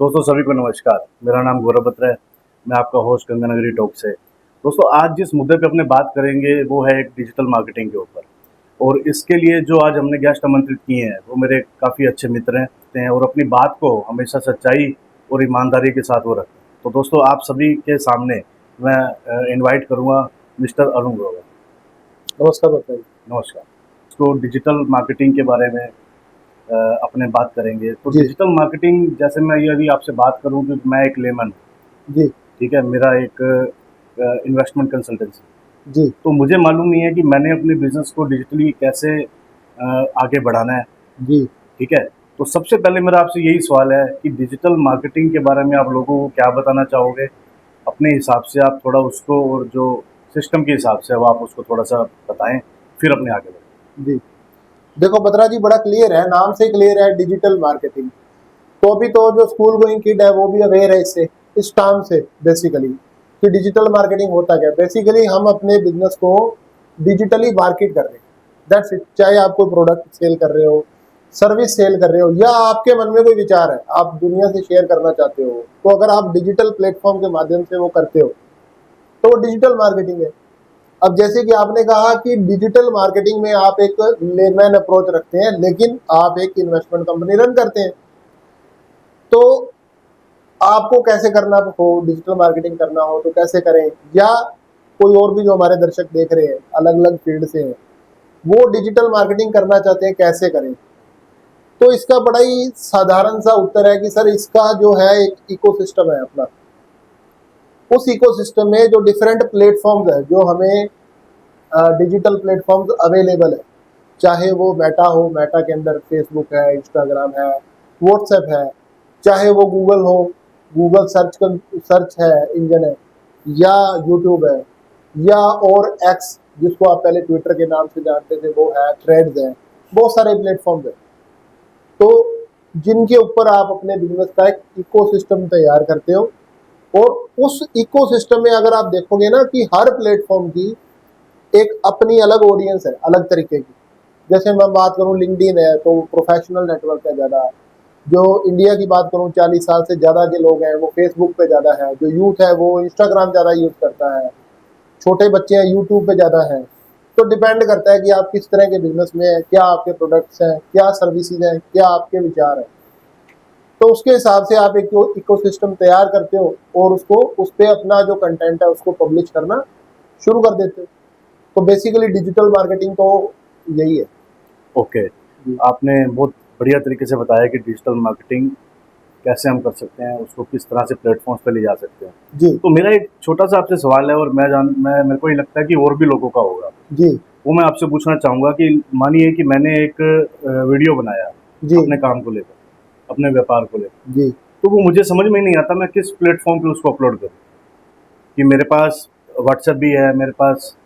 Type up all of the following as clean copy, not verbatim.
दोस्तों सभी को नमस्कार। मेरा नाम गौरव बत्रा है। मैं आपका होस्ट गंगानगरी टॉक से। दोस्तों आज जिस मुद्दे पे अपने बात करेंगे वो है एक डिजिटल मार्केटिंग के ऊपर। और इसके लिए जो आज हमने गेस्ट आमंत्रित किए हैं वो मेरे काफ़ी अच्छे मित्र हैं और अपनी बात को हमेशा सच्चाई और ईमानदारी के साथ वो रखते हैं। तो दोस्तों आप सभी के सामने मैं इनवाइट करूँगा मिस्टर अरुण ग्रोवर। नमस्कार बताइए। नमस्कार। तो डिजिटल मार्केटिंग के बारे में अपने बात करेंगे। तो जी डिजिटल मार्केटिंग जैसे मैं यदि आपसे बात करूं कि मैं एक लेमन, जी ठीक है, मेरा एक इन्वेस्टमेंट कंसल्टेंसी, जी तो मुझे मालूम नहीं है कि मैंने अपने बिजनेस को डिजिटली कैसे आगे बढ़ाना है। जी ठीक है, तो सबसे पहले मेरा आपसे यही सवाल है कि डिजिटल मार्केटिंग के बारे में आप लोगों को क्या बताना चाहोगे अपने हिसाब से। आप थोड़ा उसको और जो सिस्टम के हिसाब से वो आप उसको थोड़ा सा बताएं, फिर अपने आगे बढ़ें। जी। देखो बत्रा जी, बड़ा क्लियर है, नाम से क्लियर है डिजिटल मार्केटिंग। तो अभी तो जो स्कूल गोइंग किड है वो भी अवेयर है इससे, इस टर्म से बेसिकली कि डिजिटल मार्केटिंग होता क्या है। बेसिकली हम अपने बिजनेस को डिजिटली मार्केट कर रहे हैं, दैट्स इट। चाहे आप कोई प्रोडक्ट सेल कर रहे हो, सर्विस सेल कर रहे हो, या आपके मन में कोई विचार है आप दुनिया से शेयर करना चाहते हो, तो अगर आप डिजिटल प्लेटफॉर्म के माध्यम से वो करते हो तो वो डिजिटल मार्केटिंग है। अब जैसे कि आपने कहा कि डिजिटल मार्केटिंग में आप एक लेमैन अप्रोच रखते हैं, लेकिन आप एक इन्वेस्टमेंट कंपनी रन करते हैं। तो आपको कैसे करना हो, डिजिटल मार्केटिंग करना हो तो कैसे करें, या कोई और भी जो हमारे दर्शक देख रहे हैं अलग अलग फील्ड से हैं, वो डिजिटल मार्केटिंग करना चाहते हैं, कैसे करें। तो इसका बड़ा ही साधारण सा उत्तर है कि सर इसका जो है एक इकोसिस्टम है अपना। उस इकोसिस्टम में जो डिफरेंट प्लेटफॉर्म्स है, जो हमें डिजिटल प्लेटफॉर्म्स अवेलेबल है, चाहे वो मेटा हो, मेटा के अंदर फेसबुक है, इंस्टाग्राम है, व्हाट्सएप है, चाहे वो गूगल हो, गूगल सर्च है, इंजन है, या यूट्यूब है, या और एक्स जिसको आप पहले ट्विटर के नाम से जानते थे वो है, थ्रेड्स है, बहुत सारे प्लेटफॉर्म्स है। तो जिनके ऊपर आप अपने बिजनेस का एक इकोसिस्टम तैयार करते हो। और उस इकोसिस्टम में अगर आप देखोगे ना कि हर प्लेटफॉर्म की एक अपनी अलग ऑडियंस है, अलग तरीके की। जैसे मैं बात करूं लिंक्डइन है तो प्रोफेशनल नेटवर्क है ज़्यादा। जो इंडिया की बात करूं 40 साल से ज़्यादा के लोग हैं वो फेसबुक पे ज़्यादा है, जो यूथ है वो इंस्टाग्राम ज़्यादा यूज़ करता है, छोटे बच्चे हैं यूट्यूब पे ज़्यादा है। तो डिपेंड करता है कि आप किस तरह के बिजनेस में हैं, क्या आपके प्रोडक्ट्स हैं, क्या सर्विसेज हैं, क्या आपके विचार हैं। तो उसके हिसाब से आप एक इकोसिस्टम तैयार करते हो और उसको उस पर अपना जो कंटेंट है उसको पब्लिश करना शुरू कर देते हो। तो बेसिकली डिजिटल मार्केटिंग तो यही है। ओके, आपने बहुत बढ़िया तरीके से बताया कि डिजिटल मार्केटिंग कैसे हम कर सकते हैं, उसको किस तरह से प्लेटफॉर्म्स पे ले जा सकते हैं। जी तो मेरा एक छोटा सा आपसे सवाल है और मैं मेरे को ये लगता है कि और भी लोगों का होगा। जी वो मैं आपसे पूछना चाहूँगा कि मानिए कि मैंने एक वीडियो बनाया जी अपने काम को लेकर, अपने व्यापार को लेकर, जी तो वो मुझे समझ में नहीं आता मैं किस प्लेटफॉर्म पे उसको अपलोड करूँ। कि मेरे पास व्हाट्सएप भी है, मेरे पास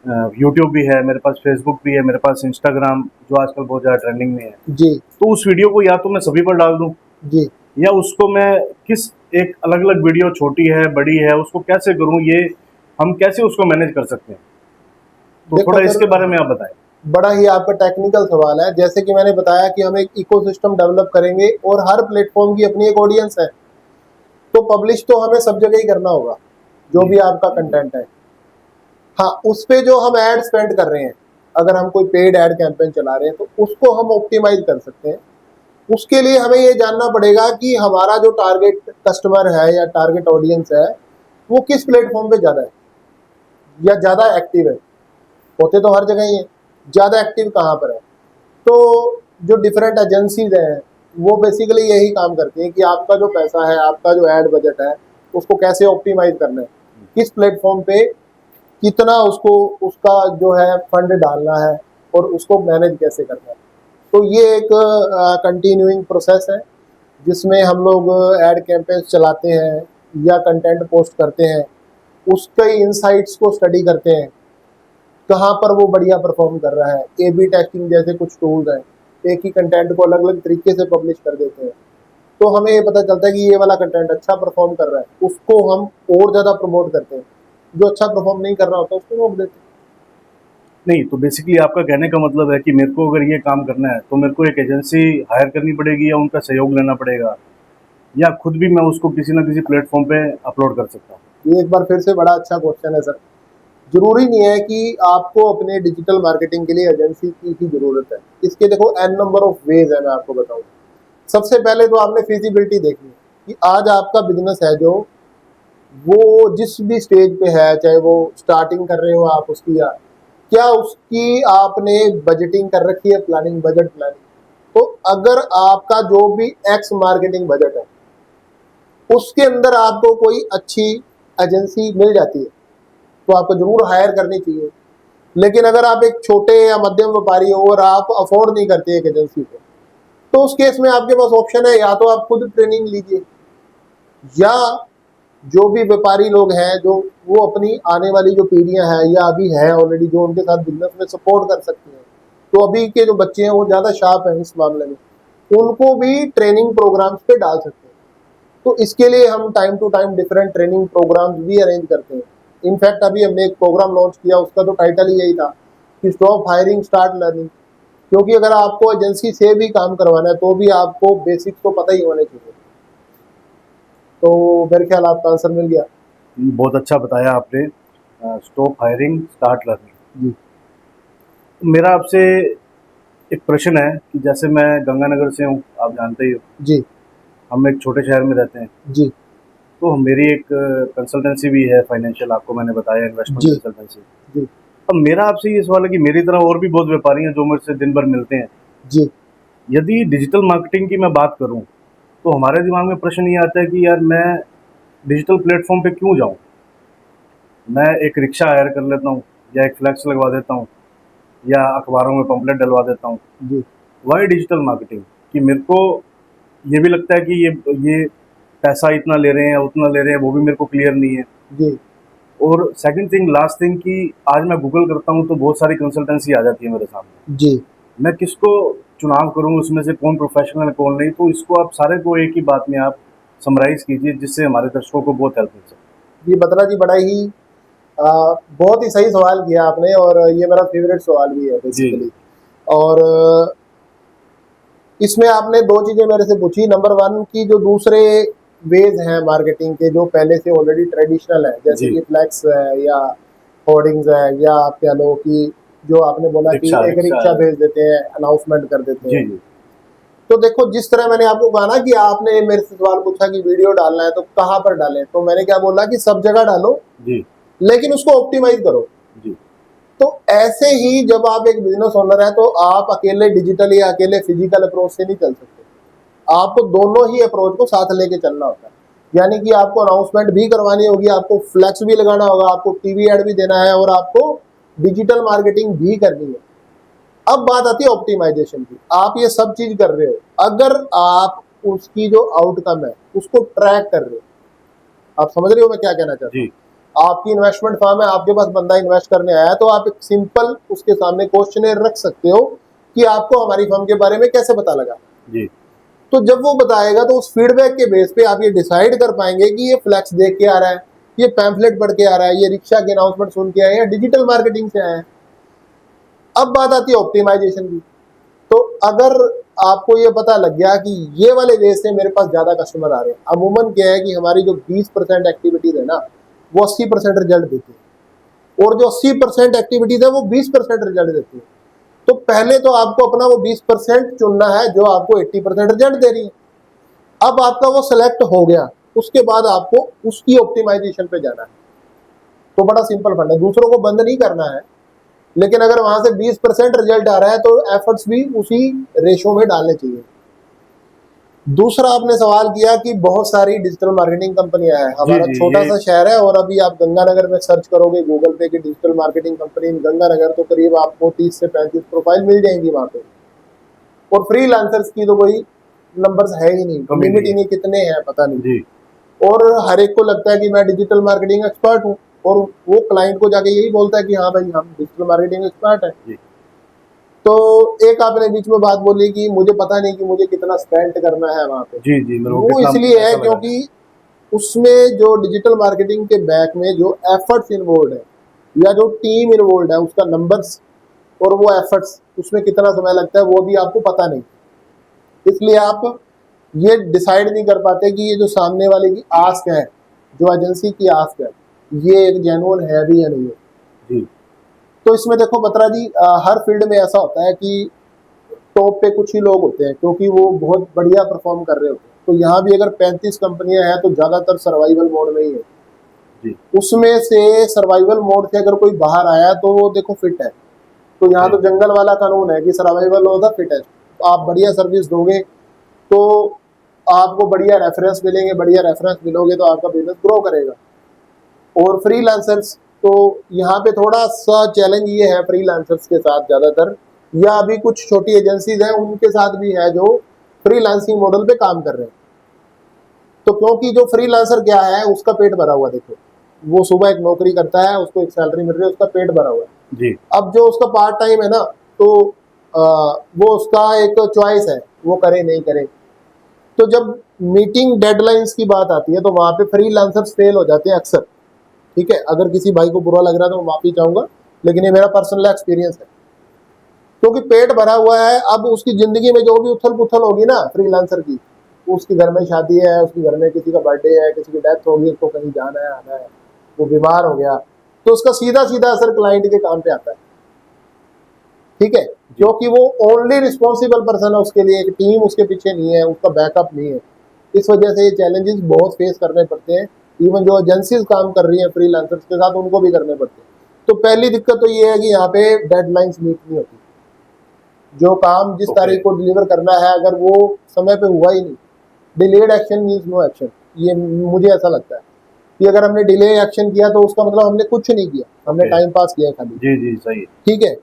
यूट्यूब भी है, मेरे पास फेसबुक भी है, मेरे पास इंस्टाग्राम जो आजकल बहुत ज़्यादा ट्रेंडिंग में है। जी तो उस वीडियो को या तो मैं सभी पर डाल दूँ, जी। या उसको मैं किस एक अलग अलग वीडियो, छोटी है बड़ी है, उसको कैसे करूँ, ये हम कैसे उसको मैनेज कर सकते हैं। तो देखो थोड़ा सर, इसके बारे में आप बताएं। बड़ा ही आपका टेक्निकल सवाल है। जैसे कि मैंने बताया कि हम एक इकोसिस्टम डेवलप करेंगे और हर प्लेटफॉर्म की अपनी एक ऑडियंस है। तो पब्लिश तो हमें सब जगह ही करना होगा जो जी भी आपका कंटेंट है। हाँ, उस पे जो हम एड स्पेंड कर रहे हैं, अगर हम कोई पेड एड कैंपेन चला रहे हैं तो उसको हम ऑप्टिमाइज कर सकते हैं। उसके लिए हमें ये जानना पड़ेगा कि हमारा जो टारगेट कस्टमर है या टारगेट ऑडियंस है वो किस प्लेटफॉर्म पे ज़्यादा है या ज़्यादा एक्टिव है। होते तो हर जगह ही है, ज़्यादा एक्टिव कहाँ पर है। तो जो डिफरेंट एजेंसीज हैं वो बेसिकली यही काम करती हैं कि आपका जो पैसा है, आपका जो एड बजट है, उसको कैसे ऑप्टिमाइज करना है, किस प्लेटफॉर्म पे कितना उसको उसका जो है फंड डालना है और उसको मैनेज कैसे करना है। तो ये एक कंटिन्यूइंग प्रोसेस है जिसमें हम लोग एड कैंपेन्स चलाते हैं या कंटेंट पोस्ट करते हैं, उसके इंसाइट्स को स्टडी करते हैं, कहाँ पर वो बढ़िया परफॉर्म कर रहा है। ए बी टेस्टिंग जैसे कुछ टूल्स हैं, एक ही कंटेंट को अलग अलग तरीके से पब्लिश कर देते हैं। तो हमें ये पता चलता है कि ये वाला कंटेंट अच्छा परफॉर्म कर रहा है, उसको हम और ज़्यादा प्रमोट करते हैं। जो अच्छा परफॉर्म नहीं कर रहा होता उसको रोक देते हैं। नहीं, तो बेसिकली आपका कहने का मतलब है कि मेरे को अगर ये काम करना है तो मेरे को एक एजेंसी हायर करनी पड़ेगी या उनका सहयोग लेना पड़ेगा। या खुद भी मैं उसको किसी ना किसी प्लेटफॉर्म पे अपलोड कर सकता हूँ? ये एक बार फिर से बड़ा अच्छा क्वेश्चन है सर। जरूरी नहीं है कि आपको अपने डिजिटल मार्केटिंग के लिए एजेंसी की ही जरूरत है। इसके देखो एन नंबर ऑफ वेज है, मैं आपको बताऊं। सबसे पहले तो आपने फिजिबिलिटी देखनी है कि आज आपका बिजनेस है जो वो जिस भी स्टेज पे है, चाहे वो स्टार्टिंग कर रहे हो आप उसकी, या क्या उसकी आपने बजटिंग कर रखी है, प्लानिंग, बजट प्लानिंग। तो अगर आपका जो भी एक्स मार्केटिंग बजट है उसके अंदर आपको कोई अच्छी एजेंसी मिल जाती है तो आपको जरूर हायर करनी चाहिए। लेकिन अगर आप एक छोटे या मध्यम व्यापारी हो और आप अफोर्ड नहीं करते एक एजेंसी को, तो उस केस में आपके पास ऑप्शन है, या तो आप खुद ट्रेनिंग लीजिए, या जो भी व्यापारी लोग हैं जो वो अपनी आने वाली जो पीढ़ियां हैं या अभी है ऑलरेडी, जो उनके साथ बिजनेस में सपोर्ट कर सकते हैं, तो अभी के जो बच्चे हैं वो ज़्यादा शार्प हैं इस मामले में, उनको भी ट्रेनिंग प्रोग्राम्स पे डाल सकते हैं। तो इसके लिए हम time to time different training programs भी अरेंज करते हैं। इनफैक्ट अभी हमने एक प्रोग्राम लॉन्च किया, उसका तो टाइटल ही यही था कि स्टॉप हायरिंग स्टार्ट लर्निंग। क्योंकि अगर आपको एजेंसी से भी काम करवाना है तो भी आपको बेसिक तो पता ही होने चाहिए। तो मेरे ख्याल आपका आंसर मिल गया। बहुत अच्छा बताया आपने। Stop hiring start learning. जी मेरा आपसे एक प्रश्न है कि जैसे मैं गंगानगर से हूँ, आप जानते ही हो, जी हम एक छोटे शहर में रहते हैं। जी तो मेरी एक कंसल्टेंसी भी है फाइनेंशियल, आपको मैंने बताया, इन्वेस्टमेंट जी कंसल्टेंसी। जी अब मेरा आपसे ये सवाल है कि मेरी तरह और भी बहुत व्यापारी हैं जो मेरे से दिन भर मिलते हैं। जी यदि डिजिटल मार्केटिंग की मैं बात करूं तो हमारे दिमाग में प्रश्न ये आता है कि यार मैं डिजिटल प्लेटफॉर्म पे क्यों जाऊं? मैं एक रिक्शा हायर कर लेता हूं, या एक फ्लैक्स लगवा देता हूं, या अखबारों में पंपलेट डलवा देता हूं। जी वाई डिजिटल मार्केटिंग? कि मेरे को ये भी लगता है कि ये पैसा इतना ले रहे हैं या उतना ले रहे हैं, वो भी मेरे को क्लियर नहीं है। जी और सेकंड थिंग, लास्ट थिंग, कि आज मैं गूगल करता हूँ तो बहुत सारी कंसल्टेंसी आ जाती है मेरे सामने। जी मैं किसको चुनाव करूँ, उसमें से कौन प्रोफेशनल है कौन नहीं? तो इसको आप सारे को एक ही बात में आप समराइज कीजिए, जिससे हमारे दर्शकों को बहुत हेल्प मिल सके। जी बत्रा जी, बड़ा ही बहुत ही सही सवाल किया आपने, और ये मेरा फेवरेट सवाल भी है जी बेसिकली। और इसमें आपने दो चीजें मेरे से पूछी। नंबर वन की जो दूसरे वेज हैं मार्केटिंग के जो पहले से ऑलरेडी ट्रेडिशनल है, जैसे जी। कि फ्लैक्स है या होर्डिंग्स है, या आप कह लो कि जो आपने बोला कि रिक्शा एक रिक्शा रिक्शा भेज देते हैं, अनाउंसमेंट कर देते जी हैं। जी तो देखो, जिस तरह मैंने आपको कहा ना कि आपने मेरे से सवाल पूछा कि वीडियो डालना है तो कहाँ पर डालें, तो मैंने क्या बोला कि सब जगह डालो, जी लेकिन उसको ऑप्टिमाइज करो। जी तो ऐसे ही जब आप एक बिजनेस ओनर है तो आप अकेले डिजिटल या अकेले फिजिकल अप्रोच से नहीं चल सकते। आपको दोनों ही अप्रोच को साथ लेके चलना होता है। यानी कि आपको अनाउंसमेंट भी करवानी होगी, आपको फ्लैक्स भी लगाना होगा, आपको टीवी एड भी देना है, और आपको डिजिटल मार्केटिंग भी करनी है। अब बात आती है ऑप्टिमाइजेशन की। आप ये सब चीज कर रहे हो, अगर आप उसकी जो आउटकम है उसको ट्रैक कर रहे हो, आप समझ रहे हो मैं क्या कहना चाहता जी हूँ। आपकी इन्वेस्टमेंट फर्म है, आपके पास बंदा इन्वेस्ट करने आया है, तो आप एक सिंपल उसके सामने क्वेश्चनेयर रख सकते हो कि आपको हमारी फर्म के बारे में कैसे पता लगा। जी तो जब वो बताएगा तो उस फीडबैक के बेस पे आप ये डिसाइड कर पाएंगे कि ये फ्लैक्स देख के आ रहा है, ये पैम्फलेट पढ़ के आ रहा है, ये रिक्शा की अनाउंसमेंट सुन के आया है, या डिजिटल मार्केटिंग से आया है। अब बात आती है ऑप्टिमाइजेशन की। तो अगर आपको ये पता लग गया कि ये वाले वे से मेरे पास ज्यादा कस्टमर आ रहे हैं, अमूमन क्या है कि हमारी जो 20% एक्टिविटीज है ना, वो 80% रिजल्ट देती है, और जो 80% एक्टिविटीज है वो 20% रिजल्ट देती है। तो पहले तो आपको अपना वो 20% चुनना है जो आपको 80% रिजल्ट दे रही है। अब आपका वो सेलेक्ट हो गया, उसके बाद आपको उसकी ऑप्टिमाइजेशन पे जाना है। तो बड़ा सिंपल फंड है, दूसरों को बंद नहीं करना है, लेकिन अगर वहां से 20% रिजल्ट आ रहा है तो एफर्ट्स भी उसी रेशो में डालने चाहिए। दूसरा आपने सवाल किया कि बहुत सारी डिजिटल मार्केटिंग कंपनियां हैं, जी हमारा जी छोटा ये सा शहर है, और अभी आप गंगानगर में सर्च करोगे गूगल पे की डिजिटल मार्केटिंग कंपनी इन गंगानगर, तो करीब आपको 30 से 35 प्रोफाइल मिल जाएंगी वहां पे। और फ्रीलांसर्स की तो कोई नंबर्स है ही नहीं, कमी लिमिट नहीं ही है। नहीं कितने हैं पता नहीं। जी और हर एक को लगता है कि मैं डिजिटल मार्केटिंग एक्सपर्ट हूँ, और वो क्लाइंट को जाके यही बोलता है कि हाँ भाई हम डिजिटल मार्केटिंग एक्सपर्ट है। जी तो एक आपने बीच में बात बोली कि मुझे पता नहीं कि मुझे कितना स्पेंड करना है वहां पे। जी जी मेरे को वो कितना इसलिए है पैसा लगाना है। क्योंकि उसमें जो डिजिटल मार्केटिंग के बैक में जो एफर्ट्स इन्वॉल्व है, या जो टीम इन्वॉल्व है, उसका नंबर्स और वो एफर्ट्स, उसमें कितना समय लगता है वो भी आपको पता नहीं। इसलिए आप ये डिसाइड नहीं कर पाते कि ये जो सामने वाले की आस्क है, जो एजेंसी की आस्क है, ये एक जेन्युइन है भी या नहीं है। जी तो इसमें देखो बत्रा जी, हर फील्ड में ऐसा होता है कि टॉप पे कुछ ही लोग होते हैं, क्योंकि वो बहुत बढ़िया परफॉर्म कर रहे होते हैं। तो यहाँ भी अगर 35 कंपनियां हैं तो ज्यादातर सर्वाइवल मोड में ही है। जी उसमें से सर्वाइवल मोड से अगर कोई बाहर आया तो वो देखो फिट है। तो यहाँ जी तो जंगल वाला कानून है कि सर्वाइवल हो द फिटेस्ट। आप बढ़िया सर्विस दोगे तो आपको बढ़िया रेफरेंस मिलेंगे, बढ़िया रेफरेंस मिलोगे तो आपका बिजनेस ग्रो करेगा। और फ्रीलांसर्स, तो यहाँ पे थोड़ा सा चैलेंज ये है फ्रीलांसर्स के साथ ज्यादातर, या अभी कुछ छोटी एजेंसीज हैं उनके साथ भी है जो फ्रीलांसिंग मॉडल पे काम कर रहे हैं। तो क्योंकि जो फ्रीलांसर क्या है, उसका पेट भरा हुआ, देखो वो सुबह एक नौकरी करता है, उसको एक सैलरी मिल रही है, उसका पेट भरा हुआ है। जी अब जो उसका पार्ट टाइम है ना, तो वो उसका एक चॉइस है, वो करे नहीं करे। तो जब मीटिंग डेडलाइंस की बात आती है तो वहां पे फ्रीलांसर्स फेल हो जाते हैं अक्सर। ठीक है, अगर किसी भाई को बुरा लग रहा है तो मैं माफी चाहूंगा, लेकिन ये मेरा पर्सनल एक्सपीरियंस है। क्योंकि पेट भरा हुआ है, अब उसकी जिंदगी में जो भी उथल पुथल होगी ना फ्रीलांसर की, उसके घर में शादी है, उसके घर में किसी का बर्थडे है, किसी की डेथ होगी, उसको कहीं जाना है आना है, वो बीमार हो गया, तो उसका सीधा सीधा असर क्लाइंट के काम पे आता है। ठीक है, क्योंकि वो ओनली रिस्पॉन्सिबल पर्सन है, उसके लिए एक टीम उसके पीछे नहीं है, उसका बैकअप नहीं है। इस वजह से ये चैलेंजेस बहुत फेस करने पड़ते हैं। इवन जो एजेंसीज काम कर रही हैं फ्रीलांसर्स के साथ, उनको भी करने पड़ते हैं। तो पहली दिक्कत तो ये है कि यहाँ पे डेडलाइंस मीट नहीं होती। जो काम जिस ओके तारीख को डिलीवर करना है, अगर वो समय पे हुआ ही नहीं, delayed action means no action. ये मुझे ऐसा लगता है कि अगर हमने डिले एक्शन किया तो उसका मतलब हमने कुछ नहीं किया, हमने ओके टाइम पास किया खाली। जी जी सही है। ठीक है।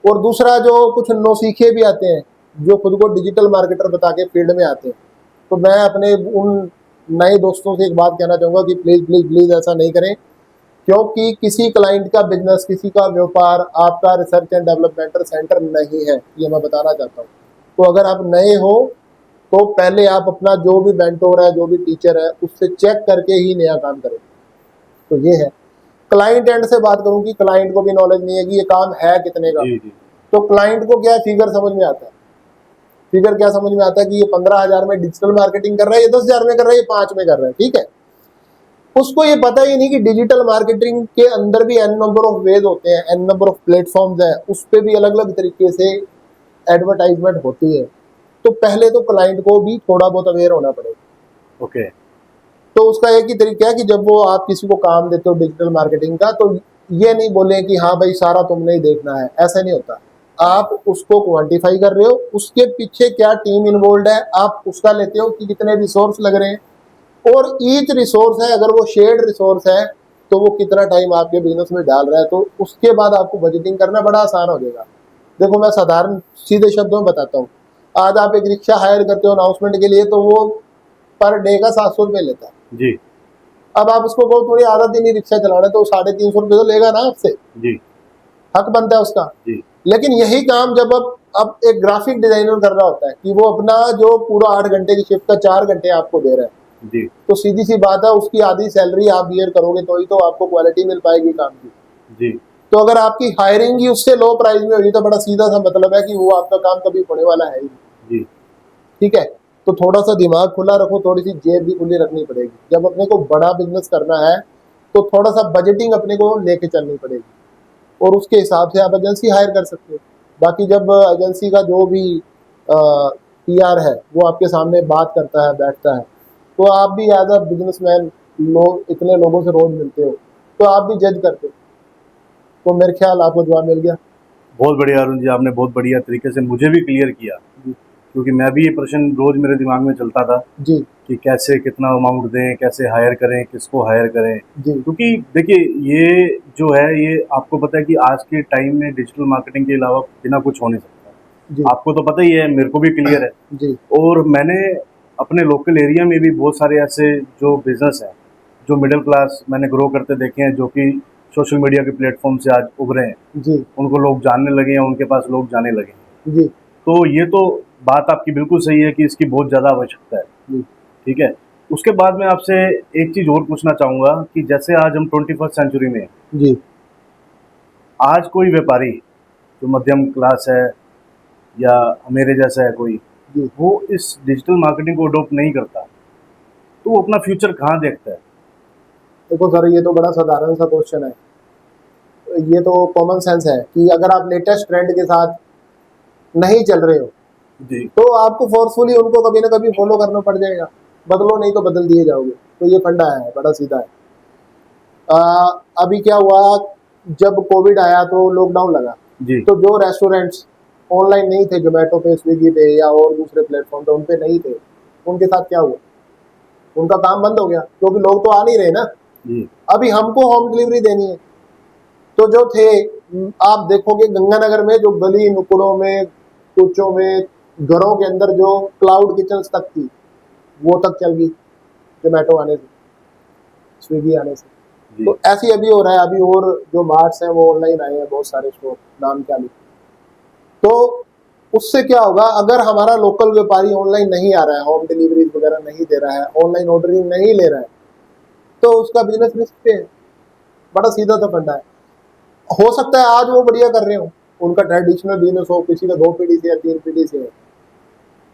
और दूसरा, जो कुछ नौसीखे भी आते हैं जो खुद को डिजिटल मार्केटर बता के फील्ड में आते हैं, तो मैं अपने उन नए दोस्तों से एक बात कहना चाहूंगा कि प्लीज प्लीज प्लीज ऐसा नहीं करें। क्योंकि किसी क्लाइंट का बिजनेस, किसी का व्यापार आपका रिसर्च एंड डेवलपमेंट सेंटर नहीं है, ये मैं बताना चाहता हूँ। तो अगर आप नए हो तो पहले आप अपना जो भी मेंटोर है, जो भी टीचर है, उससे चेक करके ही नया काम करें। तो ये है। क्लाइंट एंड से बात करूं कि क्लाइंट को भी नॉलेज नहीं है कि ये काम है कितने का। जी जी तो क्लाइंट को क्या फिगर समझ में आता है, फिगर क्या समझ में आता है कि ये 15,000 में डिजिटल मार्केटिंग कर रहा है, ये 10,000 में कर रहा है, ये 5 में कर रहा है। ठीक है, उसको ये पता ही नहीं कि डिजिटल मार्केटिंग के अंदर भी एन नंबर ऑफ वेज होते हैं, एन नंबर ऑफ प्लेटफॉर्म्स है, उस पर भी अलग अलग तरीके से एडवर्टाइजमेंट होती है। तो पहले तो क्लाइंट को भी थोड़ा बहुत अवेयर होना पड़ेगा। ओके तो उसका एक ही तरीका है कि जब वो आप किसी को काम देते हो डिजिटल मार्केटिंग का, तो ये नहीं बोले कि हाँ भाई सारा तुमने ही देखना है, ऐसा नहीं होता। आप उसको क्वांटिफाई कर रहे हो, उसके पीछे क्या टीम इन्वॉल्व है, आप उसका लेते हो कि कितने रिसोर्स लग रहे हैं, और ईच रिसोर्स है, अगर वो शेयर्ड रिसोर्स है तो वो कितना टाइम आपके बिजनेस में डाल रहा है, तो उसके बाद आपको बजटिंग करना बड़ा आसान हो जाएगा। देखो मैं साधारण सीधे शब्दों में बताता हूँ। आज आप एक रिक्शा हायर करते हो अनाउंसमेंट के लिए, तो वो पर डे का 700 रुपये लेता है। जी अब आप उसको कहो थोड़ी आधा दिन ही रिक्शा चलाना, तो 350 रुपये तो लेगा ना आपसे, जी हक बनता है उसका। जी लेकिन यही काम जब अब एक ग्राफिक डिजाइनर कर रहा होता है कि वो अपना जो पूरा 8 घंटे की शिफ्ट का 4 घंटे आपको दे रहा है, जी तो सीधी सी बात है उसकी आधी सैलरी आप बियर करोगे तो ही तो आपको क्वालिटी मिल पाएगी काम की। जी तो अगर आपकी हायरिंग ही उससे लो प्राइस में होगी तो बड़ा सीधा सा मतलब है कि वो आपका काम कभी होने वाला है ही नहीं। जी ठीक है, तो थोड़ा सा दिमाग खुला रखो, थोड़ी सी जेब भी खुली रखनी पड़ेगी। जब अपने को बड़ा बिजनेस करना है तो थोड़ा सा बजटिंग अपने को लेके चलनी पड़ेगी, और उसके हिसाब से आप एजेंसी हायर कर सकते हो। बाकी जब एजेंसी का जो भी पीआर है वो आपके सामने बात करता है, बैठता है, तो आप भी एज अ बिजनेसमैन, लोग इतने लोगों से रोज मिलते हो, तो आप भी जज करते हो। तो मेरे ख्याल आपको जवाब मिल गया। बहुत बढ़िया अरुण जी, आपने बहुत बढ़िया तरीके से मुझे भी क्लियर किया, जी क्योंकि मैं भी ये प्रश्न रोज मेरे दिमाग में चलता था जी कि कैसे कितना अमाउंट दें, कैसे हायर करें, किसको हायर करें। जी क्योंकि देखिए ये जो है, ये आपको पता है कि आज के टाइम में डिजिटल मार्केटिंग के अलावा बिना कुछ हो नहीं जी सकता। आपको तो पता ही है, मेरे को भी क्लियर है। जी और मैंने अपने लोकल एरिया में भी बहुत सारे ऐसे जो बिजनेस हैं, जो मिडिल क्लास मैंने ग्रो करते देखे हैं, जो कि सोशल मीडिया के प्लेटफॉर्म से आज उभरे हैं, जी उनको लोग जानने लगे हैं, उनके पास लोग जाने लगे हैं। जी तो ये तो बात आपकी बिल्कुल सही है कि इसकी बहुत ज़्यादा आवश्यकता है। जी ठीक है। उसके बाद मैं आपसे एक चीज़ और पूछना चाहूँगा कि जैसे आज हम 21st सेंचुरी में हैं, जी आज कोई व्यापारी जो मध्यम क्लास है या मेरे जैसा है कोई, जी। वो इस डिजिटल मार्केटिंग को अडॉप्ट नहीं करता, तो वो अपना फ्यूचर कहाँ देखता है? देखो सर, ये तो बड़ा साधारण सा क्वेश्चन है। ये तो कॉमन सेंस है कि अगर आप लेटेस्ट ट्रेंड के साथ नहीं चल रहे हो जी तो आपको फोर्सफुली उनको कभी ना कभी फॉलो करना पड़ जाएगा। बदलो नहीं तो बदल दिए जाओगे। तो ये फंडा है, बड़ा सीधा है। आ, अभी क्या हुआ, जब कोविड आया तो लॉकडाउन लगा, जी तो जो रेस्टोरेंट्स ऑनलाइन नहीं थे, जोमेटो पे, स्विगी पे या और दूसरे प्लेटफॉर्म पे उन पे नहीं थे, उनके साथ क्या हुआ? उनका काम बंद हो गया, क्योंकि लोग तो आ नहीं रहे ना। जी अभी हमको होम डिलीवरी देनी है, तो जो थे, आप देखोगे गंगानगर में जो गली नुक्कड़ों में, कुचों में, घरों के अंदर जो क्लाउड किचन तक थी, वो तक चल गई जोमेटो आने से, स्विगी आने से। जी तो ऐसे ही अभी हो रहा है। अभी और जो मार्ट्स हैं वो ऑनलाइन आए हैं, बहुत सारे स्टोर, नाम क्या लिखे। तो उससे क्या होगा, अगर हमारा लोकल व्यापारी ऑनलाइन नहीं आ रहा है, होम डिलीवरी वगैरह नहीं दे रहा है, ऑनलाइन ऑर्डरिंग नहीं ले रहा है, तो उसका बिजनेस रिस्क पे है। बड़ा सीधा सा फंडा है। हो सकता है आज वो बढ़िया कर रहे हो, उनका ट्रेडिशनल बिजनेस हो, किसी का 2 पीढ़ी से या 3 पीढ़ी से है,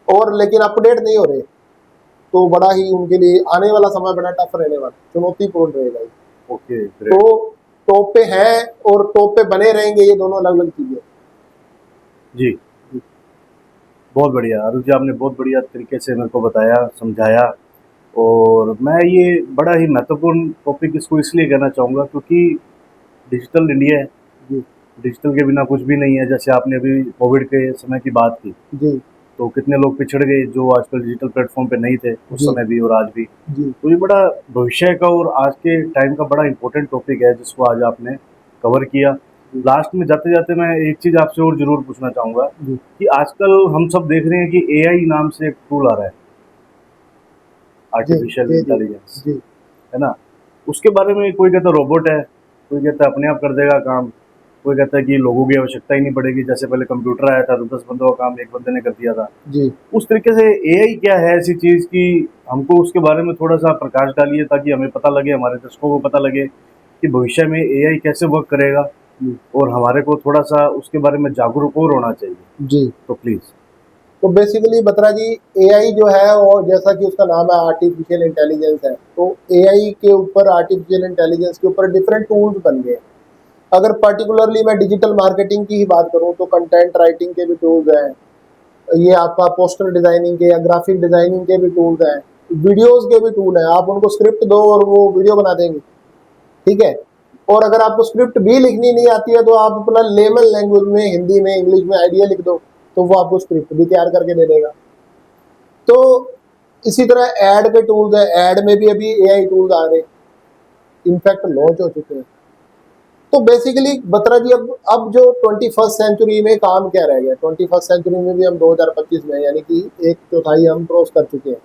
और लेकिन अपडेट नहीं हो रहे, तो बड़ा ही उनके लिए आने वाला समय बड़ा टफ रहने वाला, चुनौतीपूर्ण रहेगा ये। ओके तो ग्रेट। टॉप पे है और टॉप पे बने रहेंगे, ये दोनों अलग अलग चीजें। जी बहुत बढ़िया अरुण जी, आपने बहुत बढ़िया तरीके से मेरे को बताया, समझाया। और मैं ये बड़ा ही महत्वपूर्ण टॉपिक इसको इसलिए कहना चाहूँगा क्योंकि डिजिटल इंडिया है, जी डिजिटल के बिना कुछ भी नहीं है। जैसे आपने अभी कोविड के समय की बात की, जी तो कितने लोग पिछड़ गए जो आजकल डिजिटल प्लेटफॉर्म पे नहीं थे उस जी समय भी और आज भी। जी तो ये बड़ा भविष्य का और आज के टाइम का बड़ा इंपॉर्टेंट टॉपिक है जिसको आज आपने कवर किया। जी लास्ट में जाते जाते मैं एक चीज़ आपसे और ज़रूर पूछना चाहूँगा जी कि आजकल हम सब देख रहे हैं कि एआई नाम से एक टूल आ रहा है, जी आर्टिफिशियल जी जी इंटेलिजेंस, जी है ना? उसके बारे में कोई कहता है रोबोट है, कोई कहता है अपने आप कर देगा काम, कोई कहता है कि लोगों की आवश्यकता ही नहीं पड़ेगी, जैसे पहले कंप्यूटर आया था तो 10 बंदों का काम एक बंदे ने कर दिया था। जी। उस तरीके से एआई क्या है ऐसी चीज़ कि हमको उसके बारे में थोड़ा-सा प्रकाश डालिए ताकि हमें पता लगे, हमारे दर्शकों को पता लगे कि भविष्य में एआई कैसे वर्क करेगा जी और हमारे को थोड़ा-सा उसके बारे में जागरूक और होना चाहिए। जी। तो प्लीज़। तो बेसिकली बत्रा जी, एआई जो है, और जैसा कि उसका नाम है आर्टिफिशियल इंटेलिजेंस है, तो एआई के ऊपर, आर्टिफिशियल इंटेलिजेंस के ऊपर डिफरेंट टूल्स बन गए। अगर पर्टिकुलरली मैं डिजिटल मार्केटिंग की ही बात करूं तो कंटेंट राइटिंग के भी टूल्स हैं, ये आपका पोस्टर डिजाइनिंग के या ग्राफिक डिजाइनिंग के भी टूल्स हैं, वीडियोस के भी टूल हैं। आप उनको स्क्रिप्ट दो और वो वीडियो बना देंगे, ठीक है। और अगर आपको स्क्रिप्ट भी लिखनी नहीं आती है तो आप अपना लेमन लैंग्वेज में, हिंदी में, इंग्लिश में आइडिया लिख दो, तो वो आपको स्क्रिप्ट भी तैयार करके दे देगा। तो इसी तरह ऐड के टूल्स है, ऐड में भी अभी एआई टूल्स आ रहे हैं, इनफैक्ट लॉन्च हो चुके हैं। तो बेसिकली बत्रा जी, अब जो 21st सेंचुरी में काम क्या रह गया, 21st सेंचुरी में भी हम 2025 में, यानी कि एक चौथाई हम क्रॉस कर चुके हैं।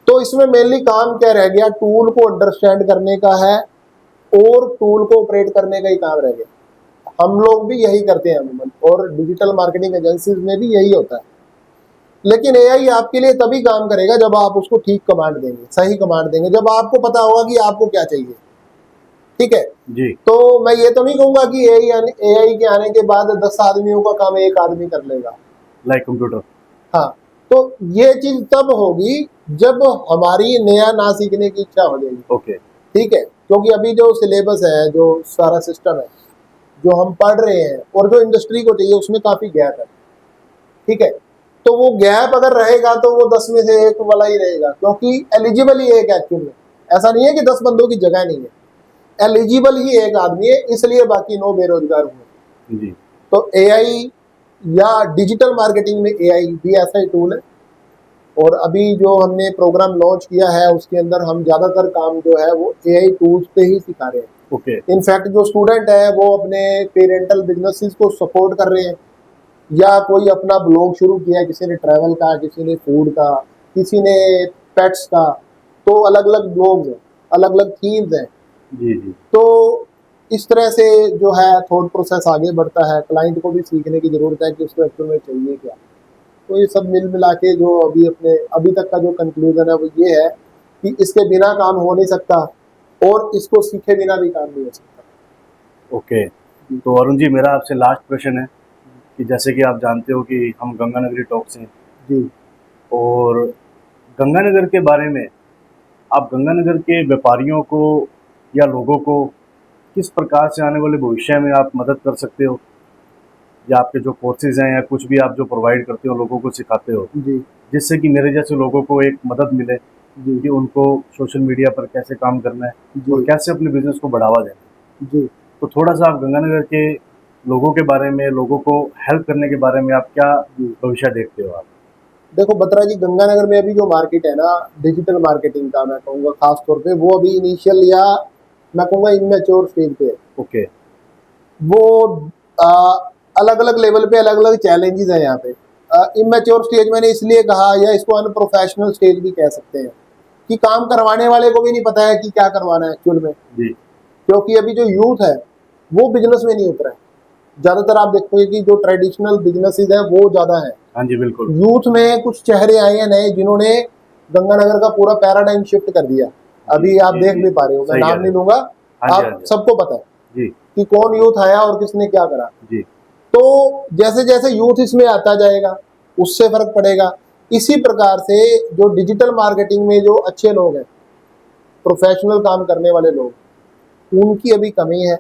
तो इसमें मेनली काम क्या रह गया, टूल को अंडरस्टैंड करने का है और टूल को ऑपरेट करने का ही काम रह गया। हम लोग भी यही करते हैं अमूमन, और डिजिटल मार्केटिंग एजेंसीज में भी यही होता है। लेकिन एआई आपके लिए तभी काम करेगा जब आप उसको ठीक कमांड देंगे, सही कमांड देंगे, जब आपको पता होगा कि आपको क्या चाहिए, ठीक है। जी तो मैं ये तो नहीं कहूंगा कि एआई के आने के बाद 10 आदमियों का काम एक आदमी कर लेगा। Like computer. हाँ, तो ये चीज तब होगी जब हमारी नया ना सीखने की इच्छा हो जाएगी, ओके। ठीक है। क्योंकि अभी जो सिलेबस है, जो सारा सिस्टम है, जो हम पढ़ रहे हैं और जो इंडस्ट्री को चाहिए, उसमें काफी गैप है, ठीक है। तो वो गैप अगर रहेगा तो वो 10 में से एक वाला ही रहेगा, क्योंकि एलिजिबल ही एक एक्चुअल में, ऐसा नहीं है कि 10 बंदों की जगह नहीं है, एलिजिबल ही एक आदमी है, इसलिए बाकी 9 बेरोजगार हुए। जी तो एआई या डिजिटल मार्केटिंग में एआई भी ऐसा ही टूल है। और अभी जो हमने प्रोग्राम लॉन्च किया है उसके अंदर हम ज्यादातर काम जो है वो एआई टूल्स पे ही सिखा रहे हैं। ओके। इनफैक्ट जो स्टूडेंट है वो अपने पेरेंटल बिजनेसेस को सपोर्ट कर रहे हैं, या कोई अपना ब्लॉग शुरू किया है, किसी ने ट्रैवल का, किसी ने फूड का, किसी ने पेट्स का। तो अलग अलग ब्लॉग्स हैं, अलग अलग थीम्स हैं। जी जी तो इस तरह से जो है थॉट प्रोसेस आगे बढ़ता है। क्लाइंट को भी सीखने की जरूरत है कि उसको एक्चुअल में चाहिए क्या। तो ये सब मिल मिला के जो अभी तक का जो कंक्लूजन है वो ये है कि इसके बिना काम हो नहीं सकता, और इसको सीखे बिना भी काम नहीं हो सकता। ओके। जी तो अरुण जी, मेरा आपसे लास्ट क्वेश्चन है कि जैसे कि आप जानते हो कि हम गंगा नगरी टॉक से जी और गंगानगर के बारे में आप गंगानगर के व्यापारियों को या लोगों को किस प्रकार से आने वाले भविष्य में आप मदद कर सकते हो, या आपके जो कोर्सेज हैं या कुछ भी आप जो प्रोवाइड करते हो लोगों को सिखाते हो, जी जिससे कि मेरे जैसे लोगों को एक मदद मिले जी कि उनको सोशल मीडिया पर कैसे काम करना है और जी कैसे अपने बिजनेस को बढ़ावा देना है। जी। तो थोड़ा सा आप गंगानगर के लोगों के बारे में, लोगों को हेल्प करने के बारे में आप क्या जी भविष्य देखते हो आप? देखो बत्रा जी, गंगानगर में अभी जो मार्केट है ना, डिजिटल मार्केटिंग का, मैं कहूँगा खास तौर पे वो अभी इनिशियल या मैं कहूँगा इनमेच्योर स्टेज पे है। ओके। वो अलग अलग लेवल पे अलग अलग चैलेंजेस हैं यहाँ पे। इमेच्योर स्टेज मैंने इसलिए कहा, या इसको अनप्रोफेशनल स्टेज भी कह सकते हैं, कि काम करवाने वाले को भी नहीं पता है कि क्या करवाना है एक्चुअल में। जी क्योंकि अभी जो यूथ है वो बिजनेस में नहीं उतरा है। ज्यादातर आप देखोगे कि जो ट्रेडिशनल बिजनेसेस है वो ज्यादा है। हाँ जी बिल्कुल। यूथ में कुछ चेहरे आए हैं नए, जिन्होंने गंगानगर का पूरा पैराडाइम शिफ्ट कर दिया। जी अभी आप जी देख जी भी पा रहे हो, मैं सही कह नाम रहे नहीं हो। लूंगा, हाँ जी हाँ आप जी सबको पता है जी कि कौन यूथ आया और किसने क्या करा। जी तो जैसे जैसे यूथ इसमें आता जाएगा उससे फर्क पड़ेगा। इसी प्रकार से जो डिजिटल मार्केटिंग में जो अच्छे लोग हैं, प्रोफेशनल काम करने वाले लोग, उनकी अभी कमी है।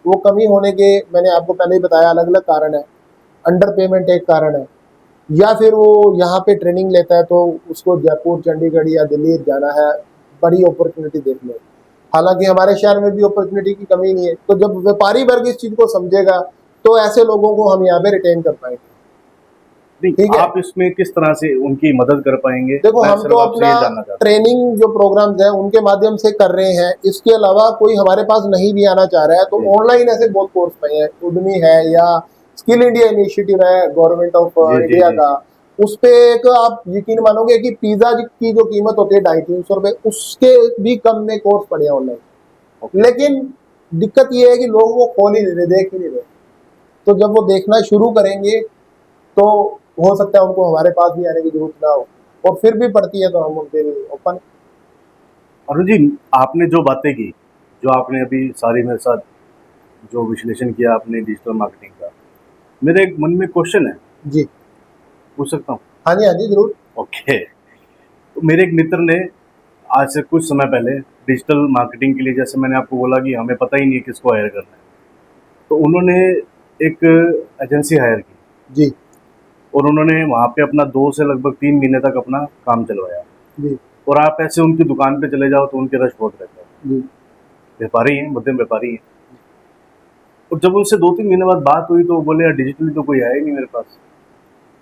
वो कमी होने के मैंने आपको पहले ही बताया अलग अलग कारण है। अंडर पेमेंट एक कारण है, या फिर वो यहाँ पे ट्रेनिंग लेता है तो उसको जयपुर, चंडीगढ़ या दिल्ली जाना है बड़ी अपॉर्चुनिटी देखने। हालांकि हमारे शहर में भी अपॉर्चुनिटी की कमी नहीं है। तो जब व्यापारी वर्ग इस चीज को समझेगा तो ऐसे लोगों को हम यहाँ पे रिटेन कर पाएंगे। नहीं, ठीक है, आप इसमें किस तरह से उनकी मदद कर पाएंगे, देखो मैं हम तो सिर्फ आपसे अपना ये जानना चाहता ट्रेनिंग जो प्रोग्राम्स हैं उनके माध्यम से कर रहे हैं। इसके अलावा कोई हमारे पास नहीं भी आना चाह रहा है तो हूँ। ऑनलाइन ऐसे बहुत कोर्स पए हैं, उडमी है या स्किल इंडिया इनिशिएटिव है गवर्नमेंट ऑफ जी जी इंडिया जी का। जी। उस पे एक आप यकीन मानोगे कि पिज्जा की जो कीमत होती है 250-300 रुपए, उसके भी कम में कोर्स पड़े हैं ऑनलाइन। ओके। लेकिन दिक्कत ये है कि लोग वो खोल ही नहीं रहे, देख ही नहीं रहे। तो जब वो देखना शुरू करेंगे तो हो सकता है उनको हमारे पास भी आने की जरूरत ना हो, और फिर भी पड़ती है तो हम उनके लिए ओपन। अरुण जी, आपने जो बातें की, जो आपने अभी सारी मेरे साथ जो विश्लेषण किया आपने डिजिटल मार्केटिंग का, मेरे एक मन में क्वेश्चन है, जी पूछ सकता हूँ? हाँ जी, हाँ जी जरूर। ओके। तो मेरे एक मित्र ने आज से कुछ समय पहले डिजिटल मार्केटिंग के लिए, जैसे मैंने आपको बोला कि हमें पता ही नहीं है किसको हायर करना है, तो उन्होंने एक एजेंसी हायर की जी और उन्होंने वहाँ पे अपना 2 से लगभग 3 महीने तक अपना काम चलवाया। जी और आप ऐसे उनकी दुकान पे चले जाओ तो उनके रश बहुत रहता है। जी व्यापारी हैं, मध्यम व्यापारी हैं। और जब उनसे 2-3 महीने बाद बात हुई तो वो बोले, यार डिजिटली तो कोई आया ही नहीं मेरे पास।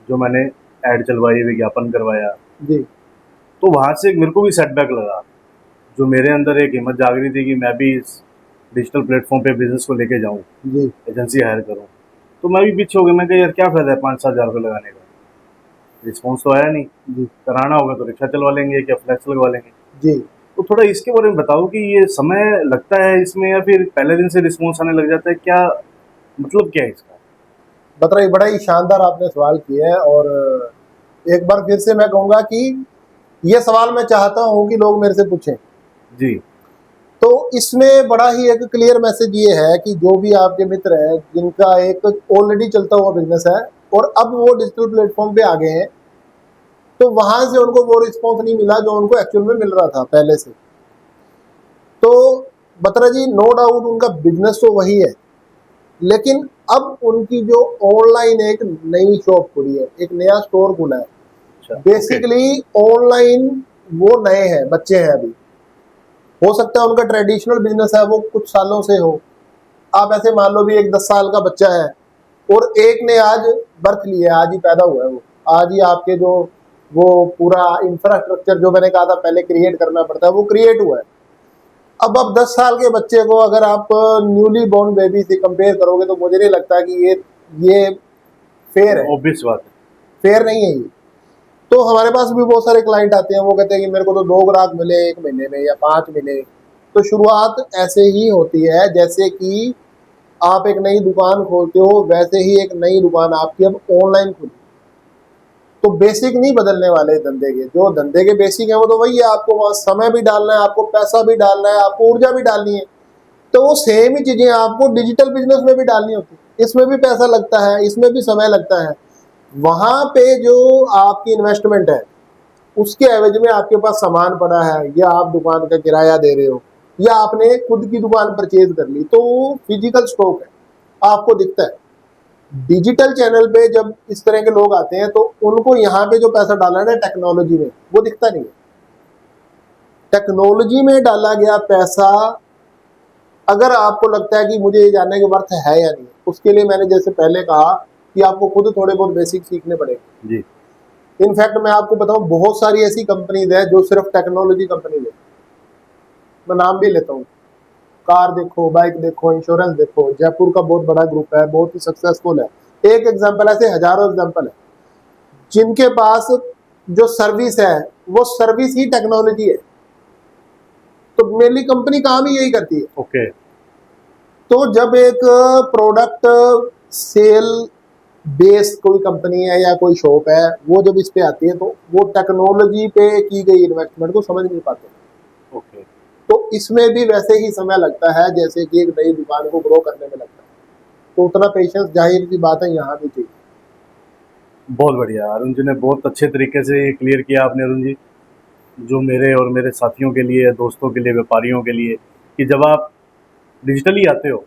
जो मैंने ऐड चलवाई, विज्ञापन करवाया, जी तो वहाँ से मेरे को भी सेटबैक लगा। जो मेरे अंदर एक हिम्मत जाग रही थी कि मैं भी इस डिजिटल प्लेटफॉर्म पे बिजनेस को लेके जाऊँ, जी एजेंसी हायर करूँ। तो मैं भी पीछे हो गया, मैं कहा यार क्या फ़ायदा है 5-7 हज़ार रुपये लगाने का, रिस्पॉन्स तो आया नहीं। जी कराना होगा तो रिक्शा चलवा लेंगे, क्या फ्लैक्स लगवा लेंगे। जी। तो थोड़ा इसके बारे में बताओ कि ये समय लगता है इसमें या फिर पहले दिन से रिस्पॉन्स आने लग जाता है, क्या मतलब क्या है इसका? बतरा बड़ा ही शानदार आपने सवाल किया है, और एक बार फिर से मैं कहूंगा कि ये सवाल मैं चाहता हूं कि लोग मेरे से पूछें। जी तो इसमें बड़ा ही एक क्लियर मैसेज ये है कि जो भी आपके मित्र हैं जिनका एक ऑलरेडी चलता हुआ बिजनेस है और अब वो डिजिटल प्लेटफॉर्म पे आ गए हैं, तो वहां से उनको वो रिस्पॉन्स नहीं मिला जो उनको एक्चुअल में मिल रहा था पहले से। तो बत्रा जी, नो डाउट उनका बिजनेस तो वही है, लेकिन अब उनकी जो ऑनलाइन एक नई शॉप खुली है, एक नया स्टोर खुला है। अच्छा ओके। बेसिकली ऑनलाइन वो नए हैं, बच्चे हैं अभी। हो सकता है उनका ट्रेडिशनल बिजनेस है वो कुछ सालों से हो। आप ऐसे मान लो भी एक 10 साल का बच्चा है और एक ने आज बर्थ लिया है, आज ही पैदा हुआ है वो, आज ही आपके जो वो पूरा इंफ्रास्ट्रक्चर जो मैंने कहा था पहले क्रिएट करना पड़ता है वो क्रिएट हुआ है। अब 10 साल के बच्चे को अगर आप न्यूली बॉर्न बेबी से कंपेयर करोगे तो मुझे नहीं लगता कि ये फेयर है। ऑब्वियस बात है। फेयर नहीं है ये। तो हमारे पास भी बहुत सारे क्लाइंट आते हैं, वो कहते हैं कि मेरे को तो 2 ग्राहक मिले 1 महीने में या 5 मिले। तो शुरुआत ऐसे ही होती है, जैसे कि आप एक नई दुकान खोलते हो वैसे ही एक नई दुकान आपकी अब ऑनलाइन खुली। तो बेसिक नहीं बदलने वाले धंधे के, जो धंधे के बेसिक है वो तो वही है। आपको वहां समय भी डालना है, आपको पैसा भी डालना है, आपको ऊर्जा भी डालनी है। तो वो सेम ही चीजें आपको डिजिटल बिजनेस में भी डालनी होती है। इसमें भी पैसा लगता है, इसमें भी समय लगता है। वहां पे जो आपकी इन्वेस्टमेंट है उसके एवज में आपके पास सामान पड़ा है, या आप दुकान का किराया दे रहे हो, या आपने खुद की दुकान परचेज कर ली, तो वो फिजिकल स्टॉक है, आपको दिखता है। डिजिटल चैनल पे जब इस तरह के लोग आते हैं तो उनको यहाँ पे जो पैसा डाला है टेक्नोलॉजी में, वो दिखता नहीं है। टेक्नोलॉजी में डाला गया पैसा, अगर आपको लगता है कि मुझे ये जानने के वर्थ है या नहीं, उसके लिए मैंने जैसे पहले कहा कि आपको खुद थोड़े बहुत बेसिक सीखने पड़ेंगे। जी इनफैक्ट मैं आपको बताऊं, बहुत सारी ऐसी कंपनीज है जो सिर्फ टेक्नोलॉजी कंपनीज है। मैं नाम भी लेता हूँ, कार देखो, बाइक देखो, इंश्योरेंस देखो, जयपुर का बहुत बड़ा ग्रुप है, बहुत ही सक्सेसफुल है। एक एग्जांपल, ऐसे हजारों एग्जांपल है जिनके पास जो सर्विस है वो सर्विस ही टेक्नोलॉजी है। तो मेनली कंपनी काम ही यही करती है। ओके। तो जब एक प्रोडक्ट सेल बेस्ड कोई कंपनी है या कोई शॉप है, वो जब इस पे आती है तो वो टेक्नोलॉजी पे की गई इन्वेस्टमेंट को समझ नहीं पाते। ओके। तो इसमें भी वैसे ही समय लगता है जैसे कि एक नई दुकान को ग्रो करने में लगता है। तो उतना पेशेंस जाहिर सी बात है यहाँ भी चाहिए। बहुत बढ़िया अरुण जी ने बहुत अच्छे तरीके से ये क्लियर किया आपने अरुण जी, जो मेरे और मेरे साथियों के लिए, दोस्तों के लिए, व्यापारियों के लिए, कि जब आप डिजिटली आते हो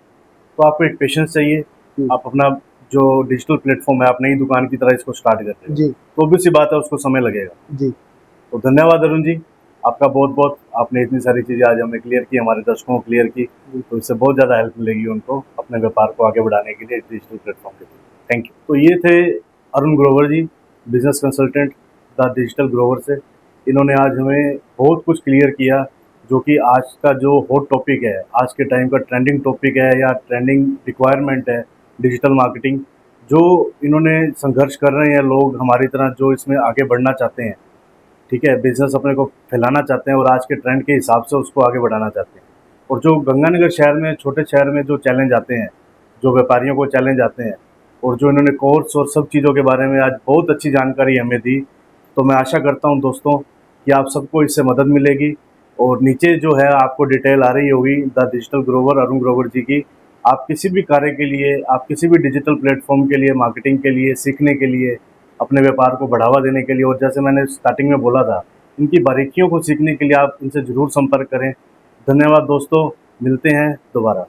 तो आपको एक पेशेंस चाहिए। आप अपना जो डिजिटल प्लेटफॉर्म है, आप नई दुकान की तरह इसको स्टार्ट करते हो, जी तो obvious सी बात है उसको समय लगेगा। जी। तो धन्यवाद अरुण जी, आपका बहुत बहुत, आपने इतनी सारी चीज़ें आज हमें क्लियर की, हमारे दर्शकों को क्लियर की, तो इससे बहुत ज़्यादा हेल्प मिलेगी उनको अपने व्यापार को आगे बढ़ाने के लिए डिजिटल प्लेटफॉर्म के थ्रू। Thank you. तो ये थे Arun Grover ji, business consultant the digital Grover से। इन्होंने आज हमें बहुत कुछ क्लियर किया, जो कि आज का जो हॉट टॉपिक है, आज के टाइम का ट्रेंडिंग टॉपिक है या ट्रेंडिंग रिक्वायरमेंट है, डिजिटल मार्केटिंग, जो इन्होंने संघर्ष कर रहे हैं लोग हमारी तरह, जो इसमें आगे बढ़ना चाहते हैं, ठीक है, बिजनेस अपने को फैलाना चाहते हैं और आज के ट्रेंड के हिसाब से उसको आगे बढ़ाना चाहते हैं। और जो गंगानगर शहर में, छोटे शहर में जो चैलेंज आते हैं, जो व्यापारियों को चैलेंज आते हैं, और जो इन्होंने कोर्स और सब चीज़ों के बारे में आज बहुत अच्छी जानकारी हमें दी, तो मैं आशा करता हूं दोस्तों कि आप सबको इससे मदद मिलेगी। और नीचे जो है आपको डिटेल आ रही होगी द डिजिटल ग्रोवर अरुण ग्रोवर जी की। आप किसी भी कार्य के लिए, आप किसी भी डिजिटल प्लेटफॉर्म के लिए, मार्केटिंग के लिए, सीखने के लिए, अपने व्यापार को बढ़ावा देने के लिए, और जैसे मैंने स्टार्टिंग में बोला था, इनकी बारीकियों को सीखने के लिए आप इनसे ज़रूर संपर्क करें। धन्यवाद दोस्तों, मिलते हैं दोबारा।